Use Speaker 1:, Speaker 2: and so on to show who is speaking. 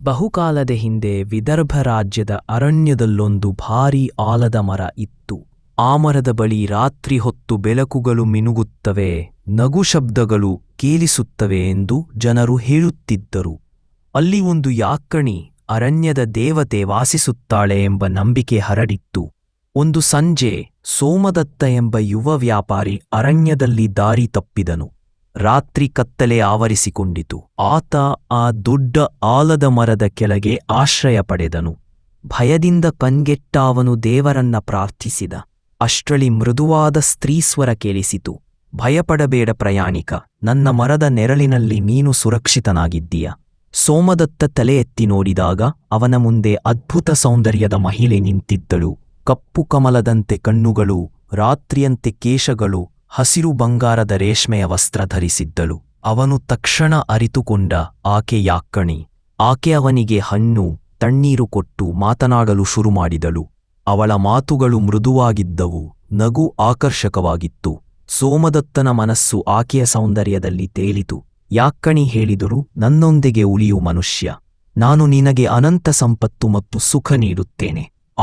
Speaker 1: ಬಹುಕಾಲದ ಹಿಂದೆ ವಿದರ್ಭ ರಾಜ್ಯದ ಅರಣ್ಯದಲ್ಲೊಂದು ಭಾರೀ ಆಲದ ಮರ ಇತ್ತು. ಆ ಮರದ ಬಳಿ ರಾತ್ರಿ ಹೊತ್ತು ಬೆಳಕುಗಳು ಮಿನುಗುತ್ತವೆ, ನಗು ಶಬ್ದಗಳು ಕೇಳಿಸುತ್ತವೆ ಎಂದು ಜನರು ಹೇಳುತ್ತಿದ್ದರು. ಅಲ್ಲಿ ಒಂದು ಯಾಕ್ಕಣಿ, ಅರಣ್ಯದ ದೇವತೆ ವಾಸಿಸುತ್ತಾಳೆ ಎಂಬ ನಂಬಿಕೆ ಹರಡಿತ್ತು. ಒಂದು ಸಂಜೆ ಸೋಮದತ್ತ ಎಂಬ ಯುವ ವ್ಯಾಪಾರಿ ಅರಣ್ಯದಲ್ಲಿ ದಾರಿ ತಪ್ಪಿದನು. ರಾತ್ರಿ ಕತ್ತಲೆ ಆವರಿಸಿಕೊಂಡಿತು. ಆತ ಆ ದೊಡ್ಡ ಆಲದ ಮರದ ಕೆಳಗೆ ಆಶ್ರಯ ಪಡೆದನು. ಭಯದಿಂದ ಕಂಗೆಟ್ಟ ಅವನು ದೇವರನ್ನ ಪ್ರಾರ್ಥಿಸಿದ. ಅಷ್ಟರಲ್ಲಿ ಮೃದುವಾದ ಸ್ತ್ರೀಸ್ವರ ಕೇಳಿಸಿತು. ಭಯಪಡಬೇಡ ಪ್ರಯಾಣಿಕ, ನನ್ನ ಮರದ ನೆರಳಿನಲ್ಲಿ ನೀನು ಸುರಕ್ಷಿತನಾಗಿದ್ದೀಯ. ಸೋಮದತ್ತ ತಲೆ ಎತ್ತಿ ನೋಡಿದಾಗ ಅವನ ಮುಂದೆ ಅದ್ಭುತ ಸೌಂದರ್ಯದ ಮಹಿಳೆ ನಿಂತಿದ್ದಳು. ಕಪ್ಪು ಕಮಲದಂತೆ ಕಣ್ಣುಗಳು, ರಾತ್ರಿಯಂತೆ ಕೇಶಗಳು, ಹಸಿರು ಬಂಗಾರದ ರೇಷ್ಮೆಯ ವಸ್ತ್ರ ಧರಿಸಿದ್ದಳು. ಅವನು ತಕ್ಷಣ ಅರಿತುಕೊಂಡ ಆಕೆ ಯಾಕ್ಕಣಿ. ಆಕೆ ಅವನಿಗೆ ಹಣ್ಣು, ತಣ್ಣೀರು ಕೊಟ್ಟು ಮಾತನಾಡಲು ಶುರು ಮಾಡಿದಳು. ಅವಳ ಮಾತುಗಳು ಮೃದುವಾಗಿದ್ದವು, ನಗು ಆಕರ್ಷಕವಾಗಿತ್ತು. ಸೋಮದತ್ತನ ಮನಸ್ಸು ಆಕೆಯ ಸೌಂದರ್ಯದಲ್ಲಿ ತೇಲಿತು. ಯಾಕ್ಕಣಿ ಹೇಳಿದರು, ನನ್ನೊಂದಿಗೆ ಉಳಿಯು ಮನುಷ್ಯ, ನಾನು ನಿನಗೆ ಅನಂತ ಸಂಪತ್ತು ಮತ್ತು ಸುಖ ನೀಡುತ್ತೇನೆ.